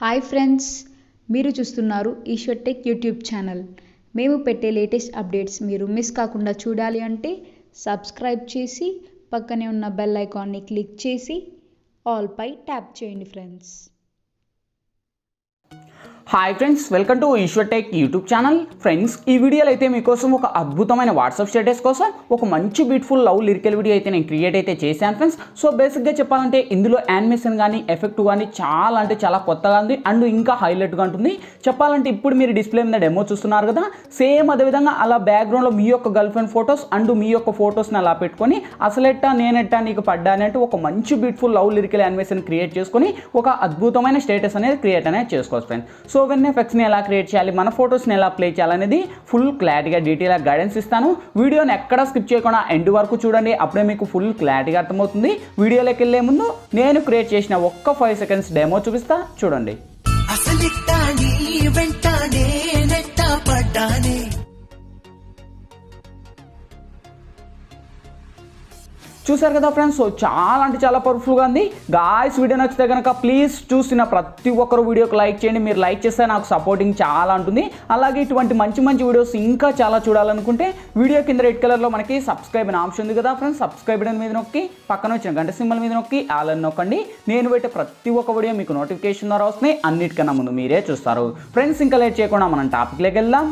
Hi friends, మీరు చూస్తున్నారు Eshwar tech YouTube channel. మేము పెట్టే లేటెస్ట్ అప్డేట్స్ మీరు మిస్ కాకుండా చూడాలి అంటే సబ్స్క్రైబ్ చేసి పక్కనే ఉన్న బెల్ ఐకాన్ని క్లిక్ చేసి ఆల్ పై ట్యాప్ చేయండి friends. Hi friends, welcome to Eshwar tech YouTube channel. Friends, ఈ వీడియోలో అయితే మీకోసం ఒక అద్భుతమైన వాట్సాప్ స్టేటస్ కోసం ఒక మంచి బ్యూటిఫుల్ లవ్ లిరికల్ వీడియో అయితే నేను క్రియేట్ అయితే చేశాను ఫ్రెండ్స్. సో బేసిక్గా చెప్పాలంటే ఇందులో యానిమేషన్ కానీ ఎఫెక్ట్ కానీ చాలా అంటే చాలా కొత్తగా ఉంది అండ్ ఇంకా హైలైట్గా ఉంటుంది. చెప్పాలంటే ఇప్పుడు మీరు డిస్ప్లే మీద డెమో చూస్తున్నారు కదా, సేమ్ అదేవిధంగా అలా బ్యాక్గ్రౌండ్లో మీ యొక్క గర్ల్ ఫ్రెండ్ ఫొటోస్ అండ్ మీ యొక్క ఫొటోస్ని అలా పెట్టుకొని అసలెట్టా నేనెట్టా నీకు పడ్డా అంటే ఒక మంచి beautiful love lyrical animation create చేసుకొని ఒక అద్భుతమైన స్టేటస్ అనేది క్రియేట్ అనేది చేసుకోవచ్చు ఫ్రెండ్స్. సో వెన్ ఎఫెక్ట్స్ని ఎలా క్రియేట్ చేయాలి, మన ఫొటోస్ని ఎలా ప్లే చేయాలనేది ఫుల్ క్లారిటీగా డీటెయిల్గా గైడెన్స్ ఇస్తాను. వీడియోని ఎక్కడ స్కిప్ చేయకుండా ఎండ్ వరకు చూడండి, అప్పుడే మీకు ఫుల్ క్లారిటీగా అర్థమవుతుంది. వీడియోలోకి వెళ్ళే ముందు నేను క్రియేట్ చేసిన ఒక్క 5 సెకండ్స్ డెమో చూపిస్తా, చూడండి. చూసారు కదా ఫ్రెండ్స్, సో చాలా అంటే చాలా పవర్ఫుల్గా ఉంది. గాయ్స్, వీడియో నచ్చితే కనుక ప్లీజ్ చూసిన ప్రతి ఒక్కరు వీడియోకి లైక్ చేయండి. మీరు లైక్ చేస్తే నాకు సపోర్టింగ్ చాలా ఉంటుంది. అలాగే ఇటువంటి మంచి మంచి వీడియోస్ ఇంకా చాలా చూడాలనుకుంటే వీడియో కింద రెడ్ కలర్లో మనకి సబ్స్క్రైబ్ అనే ఆప్షన్ ఉంది కదా ఫ్రెండ్స్, సబ్స్క్రైబ్ బటన్ మీద నొక్కి పక్కన వచ్చిన గంట సింబల్ మీద నొక్కి ఆల్ అని నొక్కండి. నేను పెట్టే ప్రతి ఒక్క వీడియో మీకు నోటిఫికేషన్ ద్వారా వస్తున్నాయి, అన్నిటికన్నా ముందు మీరే చూస్తారు. ఫ్రెండ్స్, ఇంకా లేట్ చేయకుండా మనం టాపిక్లోకి వెళ్దాం.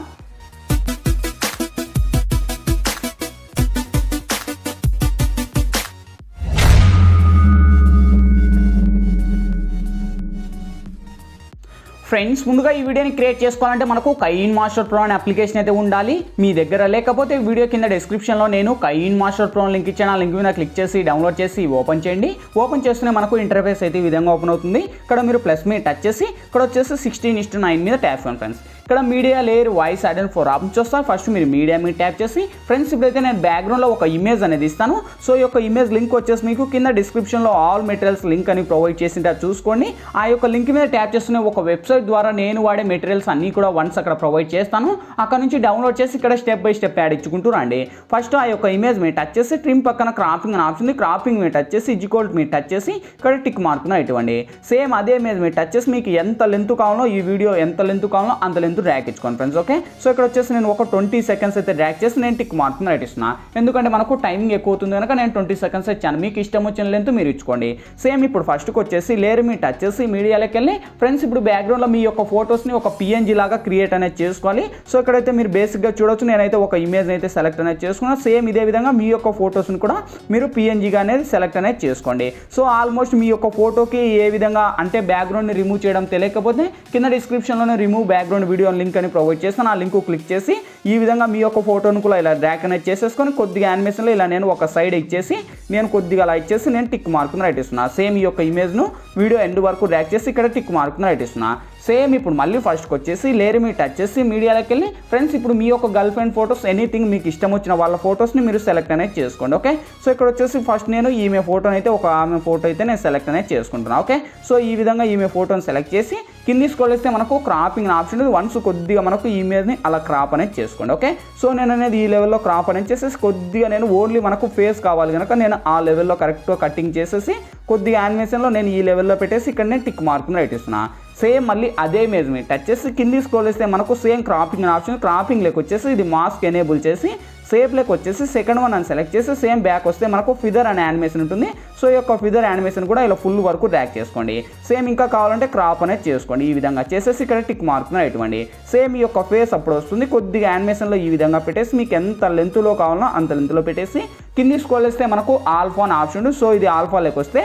ఫ్రెండ్స్, ముందుగా ఈ వీడియోని క్రియేట్ చేసుకోవాలంటే మనకు కైన్మాస్టర్ ప్రో అనే అప్లికేషన్ అయితే ఉండాలి. మీ దగ్గర లేకపోతే వీడియో కింద డిస్క్రిప్షన్లో నేను కైన్మాస్టర్ ప్రో లింక్ ఇచ్చాను. ఆ లింక్ మీద క్లిక్ చేసి డౌన్లోడ్ చేసి ఓపెన్ చేయండి. ఓపెన్ చేస్తూనే మనకు ఇంటర్ఫేస్ అయితే ఈ విధంగా ఓపెన్ అవుతుంది. ఇక్కడ మీరు ప్లస్ మీద టచ్ చేసి ఇక్కడ వచ్చేసి 16:9 మీద ట్యాప్ చేయండి ఫ్రెండ్స్. ఇక్కడ media layer voice add and 4 options వస్తాయి. ఫస్ట్ మీరు మీడియా మీద ట్యాప్ చేసి ఫ్రెండ్స్ ఇప్పుడైతే నేను బ్యాక్గ్రౌండ్లో ఒక ఇమేజ్ అనేది ఇస్తాను. సో ఈ యొక్క ఇమేజ్ లింక్ వచ్చేసి మీకు కింద డిస్క్రిప్షన్లో ఆల్ మెటీరియల్స్ లింక్ అని ప్రొవైడ్ చేసింటే చూసుకోండి. ఆ యొక్క లింక్ మీద ట్యాప్ చేస్తున్న ఒక వెబ్సైట్ ద్వారా నేను వాడే మెటీరియల్స్ అన్నీ కూడా వన్స్ అక్కడ ప్రొవైడ్ చేస్తాను. అక్కడ నుంచి డౌన్లోడ్ చేసి ఇక్కడ స్టెప్ బై స్టెప్ యాడ్ ఇచ్చుకుంటూ రండి. ఫస్ట్ ఆ యొక్క ఇమేజ్ మీద టచ్ చేసి ట్రిమ్ పక్కన క్రాపింగ్ అని ఆప్షన్ ఉంది, క్రాపింగ్ మీద టచ్ చేసి ఈక్వల్ మీద టచ్ చేసి ఇక్కడ టిక్ మార్కున ఇవ్వండి. సేమ్ అదే ఇమేజ్ మీద టచ్ చేసి మీకు ఎంత లెంత్ కావాలో, ఈ వీడియో ఎంత లెంత్ కావాలో అంత లెంత్ డ్రాగ్ ఇచ్చుకోండి ఫ్రెండ్స్. ఓకే, సో ఇక్కడ వచ్చేసి నేను ఒక 20 సెకండ్స్ అయితే డ్రాగ్ చేసి నేను టిక్ మార్కున రైట్ ఇస్తున్నా. ఎందుకంటే మనకు టైమింగ్ ఎక్కువ అవుతుంది కనుక నేను 20 సెకండ్స్ ఇచ్చాను. మీకు ఇష్టం వచ్చిన లెంత్ మీరు ఇచ్చుకోండి. సేమ్ ఇప్పుడు ఫస్ట్కి వచ్చేసి లేయర్ మీద టచ్ చేసి మీడియాలోకి వెళ్ళి ఫ్రెండ్స్ ఇప్పుడు బ్యాక్గ్రౌండ్లో మీ యొక్క ఫొటోస్ని ఒక PNG లాగా క్రియేట్ అనేది చేసుకోవాలి. సో ఇక్కడైతే మీరు బేసిక్గా చూడొచ్చు, నేనైతే ఒక ఇమేజ్ అయితే సెలెక్ట్ అనేది చేసుకున్నాను. సేమ్ ఇదే విధంగా మీ యొక్క ఫొటోస్ని కూడా మీరు PNGగా అనేది సెలెక్ట్ అనేది చేసుకోండి. సో ఆల్మోస్ట్ మీ యొక్క ఫోటోకి ఏ విధంగా అంటే బ్యాక్గ్రౌండ్ని రిమూవ్ చేయడం తెలియకపోతే కింద డిస్క్రిప్షన్లోనే రిమూవ్ బ్యాక్గ్రౌండ్ వీడియో లింక్ అని ప్రొవైడ్ చేస్తాను. ఆ లింక్ క్లిక్ చేసి ఈ విధంగా మీ యొక్క ఫోటోను కూడా ఇలా డ్రాగ్ అనేది చేసేసుకొని కొద్దిగా యానిమేషన్లో ఇలా నేను ఒక సైడ్ ఇచ్చేసి నేను కొద్దిగా అలా ఇచ్చేసి నేను టిక్ మార్కును రైట్ ఇస్తున్నా. సేమ్ ఈ యొక్క ఇమేజ్ను వీడియో ఎండ్ వరకు డ్రాగ్ చేసి ఇక్కడ టిక్ మార్కును రైట్ ఇస్తున్నా. సేమ్ ఇప్పుడు మళ్ళీ ఫస్ట్కి వచ్చేసి లేయర్ మీద టచ్ చేసి మీడియాలోకి వెళ్ళి ఫ్రెండ్స్ ఇప్పుడు మీ యొక్క గర్ల్ ఫ్రెండ్ ఫొటోస్ ఎనీథింగ్ మీకు ఇష్టం వచ్చిన వాళ్ళ ఫొటోస్ని మీరు సెలెక్ట్ అనేది చేసుకోండి. ఓకే, సో ఇక్కడ వచ్చేసి ఫస్ట్ నేను ఈమె ఫోటోని అయితే ఒక ఆమె ఫోటో అయితే నేను సెలెక్ట్ అనేది చేసుకుంటున్నాను. ఓకే, సో ఈ విధంగా ఈమె ఫోటోని సెలెక్ట్ చేసి కింది స్క్రోల్ చేస్తే మనకు క్రాపింగ్ ఆప్షన్ ఉంది. వన్స్ కొద్దిగా మనకు ఇమేజ్ని అలా క్రాప్ అనేది చేసుకోండి. ఓకే, సో నేను అనేది ఈ లెవెల్లో క్రాప్ అనేది చేసేసి కొద్దిగా నేను ఓన్లీ మనకు ఫేస్ కావాలి కనుక నేను ఆ లెవెల్లో కరెక్ట్గా కటింగ్ చేసేసి కొద్దిగా యానిమేషన్లో నేను ఈ లెవెల్లో పెట్టేసి ఇక్కడ నేను టిక్ మార్కుని రైట్ ఇస్తున్నా. సేమ్ మళ్ళీ అదే ఇమేజ్ మీద టచ్ చేసి కింది స్క్రోల్ చేస్తే మనకు సేమ్ క్రాపింగ్ ఆప్షన్, క్రాపింగ్ లెక్క వచ్చేసి ఇది మాస్క్ ఎనేబుల్ చేసి సేఫ్ లెక్క వచ్చేసి సెకండ్ వన్ అని సెలెక్ట్ చేసి సేమ్ బ్యాక్ వస్తే మనకు ఫిదర్ అనే యానిమేషన్ ఉంటుంది. సో ఈ యొక్క ఫిదర్ యానిమేషన్ కూడా ఇలా ఫుల్ వరకు డ్రాగ్ చేసుకోండి. సేమ్ ఇంకా కావాలంటే క్రాప్ అనేది చేసుకోండి. ఈ విధంగా చేసేసి ఇక్కడ టిక్ మార్కున ఇవ్వండి. సేమ్ ఈ యొక్క ఫేస్ అప్పుడు వస్తుంది. కొద్దిగా యానిమేషన్లో ఈ విధంగా పెట్టేసి మీకు ఎంత లెంత్లో కావాలో అంత లెంత్లో పెట్టేసి కింది స్క్రోల్ చేస్తే మనకు ఆల్ఫా అని ఆప్షన్ ఉంది. సో ఇది ఆల్ఫా లెక్క వస్తే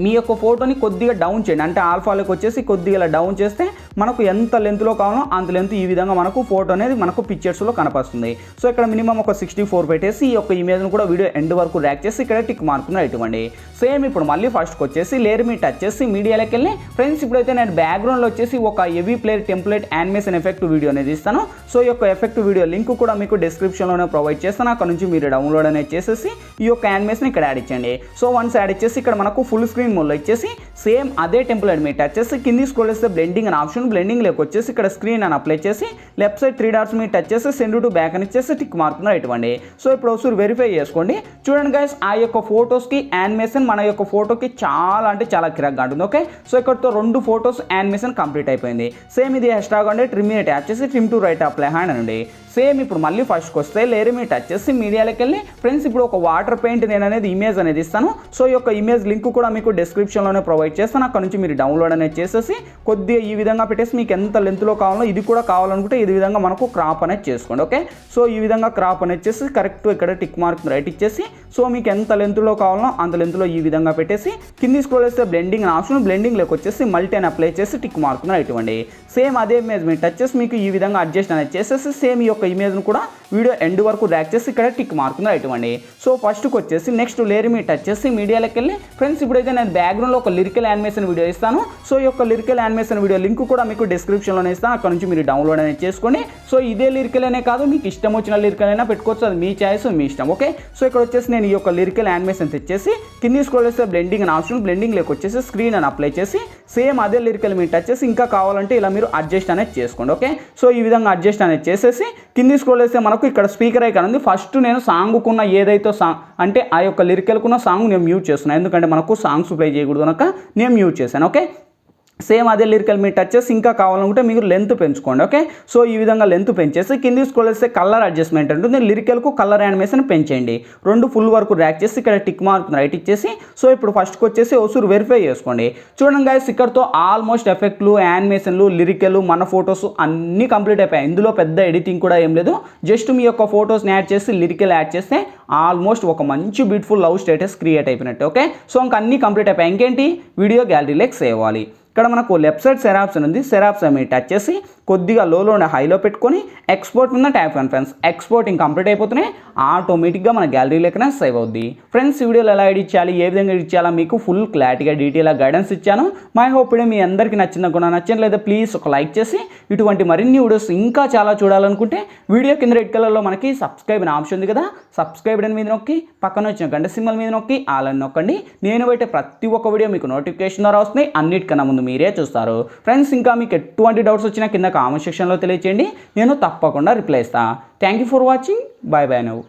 మీ యొక్క ఫోటోని కొద్దిగా డౌన్ చేయండి. అంటే ఆల్ఫాలోకి వచ్చేసి కొద్దిగా ఇలా డౌన్ చేస్తే మనకు ఎంత లెంత్లో కావాలో అంత లెంత్ ఈ విధంగా మనకు ఫోటో అనేది మనకు పిక్చర్స్లో కనపస్తుంది. సో ఇక్కడ మినిమం ఒక 64 పెట్టేసి ఈ యొక్క ఇమేజ్ను కూడా వీడియో ఎండ్ వరకు డ్రాగ్ చేసి ఇక్కడ టిక్ మార్కున ఇవ్వండి. సేమ్ ఇప్పుడు మళ్ళీ ఫస్ట్కి వచ్చేసి లేయర్ మీద టచ్ చేసి మీడియాలోకి వెళ్ళి ఫ్రెండ్స్ ఇప్పుడైతే నేను బ్యాక్గ్రౌండ్లో వచ్చేసి ఒక heavy player template animation effect video అనేది ఇస్తాను. సో ఈ యొక్క ఎఫెక్ట్ వీడియో లింక్ కూడా మీకు డిస్క్రిప్షన్లోనే ప్రొవైడ్ చేస్తాను. అక్కడ నుంచి మీరు డౌన్లోడ్ అనేది చేసేసి ఈ యొక్క యానిమేషన్ ఇక్కడ యాడ్ ఇచ్చేయండి. సో వన్స్ యాడ్ ఇచ్చేసి ఇక్కడ మనకు ఫుల్ స్క్రీన్ స్క్రీన్ మోడ్లో ఇచ్చేసి సేమ్ అదే టెంప్లెట్ మీద టచ్ చేసి కింది స్క్రోల్ చేస్తే బ్లెండింగ్ అని ఆప్షన్, బ్లెండింగ్ లేక వచ్చేసి ఇక్కడ స్క్రీన్ అని అప్లై చేసి లెఫ్ట్ సైడ్ 3 డాట్స్ మీద టచ్ చేసి సెండ్ టు బ్యాక్ అని ఇచ్చేసి టిక్ మార్క్ ఇవ్వండి. సో ఇప్పుడు ఒకసారి వెరిఫై చేసుకోండి. చూడండి గైస్, ఆ యొక్క ఫోటోస్కి యానిమేషన్ మన యొక్క ఫోటోకి చాలా అంటే చాలా కిరాక్గా ఉంటుంది. ఓకే, సో ఇక్కడతో 2 ఫోటోస్ యానిమేషన్ కంప్లీట్ అయిపోయింది. సేమ్ ఇది ఎక్స్ట్రాగా ఉండే ట్రిమ్ మీద ట్యాప్ చేసి trim to right apply hand అనండి. సేమ్ ఇప్పుడు మళ్ళీ ఫస్ట్కి వస్తే లేయర్ మీద టచ్ చేసి మీడియాలోకి వెళ్ళి ఫ్రెండ్స్ ఇప్పుడు ఒక వాటర్ పెయింట్ నేను అనేది ఇమేజ్ అనేది ఇస్తాను. సో ఈ యొక్క ఇమేజ్ లింక్ కూడా మీకు డిస్క్రిప్షన్లోనే ప్రొవైడ్ చేస్తాను. అక్కడ నుంచి మీరు డౌన్లోడ్ అనేది చేసేసి కొద్దిగా ఈ విధంగా పెట్టేసి మీకు ఎంత లెంత్లో కావాలో ఇది కూడా కావాలనుకుంటే ఈ విధంగా మనకు క్రాప్ అనేది చేసుకోండి. ఓకే, సో ఈ విధంగా క్రాప్ అనేది చేసి కరెక్ట్ ఇక్కడ టిక్ మార్క్ రైట్ ఇచ్చేసి సో మీకు ఎంత లెంత్లో కావాలో అంత లెంత్లో ఈ విధంగా పెట్టేసి కింది స్క్రోల్ చేస్తే బ్లెండింగ్ ఆప్షన్, బ్లెండింగ్ లేక వచ్చేసి మల్టీ అని అప్లై చేసి టిక్ మార్క్ రైట్ ఇవ్వండి. సేమ్ అదే ఇమేజ్ మీద టచ్ చేసి మీకు ఈ విధంగా అడ్జస్ట్ అనేది చేసేసి సేమ్ ఈ యొక్క ఇమేజ్ను కూడా వీడియో ఎండ్ వరకు డ్రాగ్ చేసి ఇక్కడ టిక్ మార్క్ రైట్ ఇవ్వండి. సో ఫస్ట్కి వచ్చేసి నెక్స్ట్ లేయర్ మీద టచ్ చేసి మీడియాలోకి వెళ్ళి ఫ్రెండ్స్ ఇప్పుడైతే నేను బ్యాక్గ్రౌండ్లో ఒక లిరికల్ యానిమేషన్ వీడియో ఇస్తాను. సో ఈ యొక్క లిరికల్ యానిమేషన్ వీడియో లింక్ కూడా మీకు డిస్క్రిప్షన్లోనే ఇస్తాను. అక్కడ నుంచి మీరు డౌన్లోడ్ అనేది చేసుకోండి. సో ఇదే లిరికల్ అనే కాదు, మీకు ఇష్టం వచ్చిన లిరికల్ అయినా పెట్టుకోవచ్చు, అది మీ చాయిస్, మీ ఇష్టం. ఓకే, సో ఇక్కడ వచ్చేసి నేను ఈ యొక్క లిరికల్ యానిమేషన్ తెచ్చేసి కింది స్క్రోల్ చేస్తే బ్లెండింగ్ అని ఆప్షన్, బ్లెండింగ్ లేక వచ్చేసి స్క్రీన్ అని అప్లై చేసి సేమ్ అదే లిరికల్ మీద టచ్ చేసి ఇంకా కావాలంటే ఇలా మీరు అడ్జస్ట్ అనేది చేసుకోండి. ఓకే, సో ఈ విధంగా అడ్జస్ట్ అనేది చేసేసి కింది స్క్రోల్ చేస్తే మనకు ఇక్కడ స్పీకర్ ఐకాన్ ఉంది. ఫస్ట్ నేను సాంగ్కున్న ఏదైతే సాంగ్ అంటే ఆ యొక్క లిరికల్కున్న సాంగ్ నేను మ్యూట్ చేస్తున్నాను, ఎందుకంటే మనకు సాంగ్స్ ప్లే చేయకూడదు కనుక నేను మ్యూట్ చేశాను. ఓకే, సేమ్ అదే లిరికల్ మీద టచ్ చేసి ఇంకా కావాలనుకుంటే మీరు లెంత్ పెంచుకోండి. ఓకే, సో ఈ విధంగా లెంత్ పెంచేసి కింది స్క్రోల్ చేస్తే కలర్ అడ్జస్ట్మెంట్ ఉంటుంది. లిరికల్కు కలర్ యానిమేషన్ పెంచేయండి. 2 ఫుల్ వరకు ర్యాక్ చేసి ఇక్కడ టిక్ మార్క్ రైట్ ఇచ్చేసి సో ఇప్పుడు ఫస్ట్కి వచ్చేసి ఒకసారి వెరిఫై చేసుకోండి. చూడండి గైస్, ఇక్కడతో ఆల్మోస్ట్ ఎఫెక్ట్లు, యానిమేషన్లు, లిరికల్, మన ఫోటోస్ అన్నీ కంప్లీట్ అయిపోయాయి. ఇందులో పెద్ద ఎడిటింగ్ కూడా ఏం లేదు. జస్ట్ మీ యొక్క ఫోటోస్ని యాడ్ చేసి లిరికల్ యాడ్ చేస్తే ఆల్మోస్ట్ ఒక మంచి బ్యూటిఫుల్ లవ్ స్టేటస్ క్రియేట్ అయిపోయినట్టు. ఓకే, సో ఇంకా అన్నీ కంప్లీట్ అయిపోయాయి. ఇంకేంటి వీడియో గ్యాలరీలోకి సేవ్ అవ్వాలి. ఇక్కడ మనకు లెఫ్ట్ సైడ్ సెరాప్షన్ ఉంది. సెరాప్షన్ మీద టచ్ చేసి కొద్దిగా లోలో హైలో పెట్టుకొని ఎక్స్పోర్ట్ మీద ట్యాప్ చేయండి ఫ్రెండ్స్. ఎక్స్పోర్టింగ్ కంప్లీట్ అయిపోతేనే ఆటోమేటిక్గా మన గ్యాలరీలోకి సేవ్ అవుద్ది. ఫ్రెండ్స్, ఈ వీడియోలో ఎలా ఎడిట్ చేయాలి, ఏ విధంగా ఎడిట్ చేయాలో మీకు ఫుల్ క్లారిటీగా డీటెయిల్గా గైడెన్స్ ఇచ్చాను. మై హోప్ వీడియో మీ అందరికీ నచ్చిందనుకున్నా. నచ్చట్లేదు ప్లీజ్ ఒక లైక్ చేసి ఇటువంటి మరిన్ని వీడియోస్ ఇంకా చాలా చూడాలనుకుంటే వీడియో కింద రెడ్ కలర్లో మనకి సబ్స్క్రైబ్ అనే ఆప్షన్ ఉంది కదా, సబ్స్క్రైబ్ మీద నొక్కి పక్కన వచ్చిన గంట సింబల్ మీద నొక్కి ఆల్ అని నొక్కండి. నేను పెట్టే ప్రతి ఒక్క వీడియో మీకు నోటిఫికేషన్ ద్వారా వస్తుంది. అన్నిటికన్నా ముందు మీరే చూస్తారు. ఫ్రెండ్స్, ఇంకా మీకు ఎటువంటి డౌట్స్ వచ్చినా కింద కామెంట్ సెక్షన్లో తెలియచేయండి, నేను తప్పకుండా రిప్లై ఇస్తాను. Thank you for watching. Bye bye now.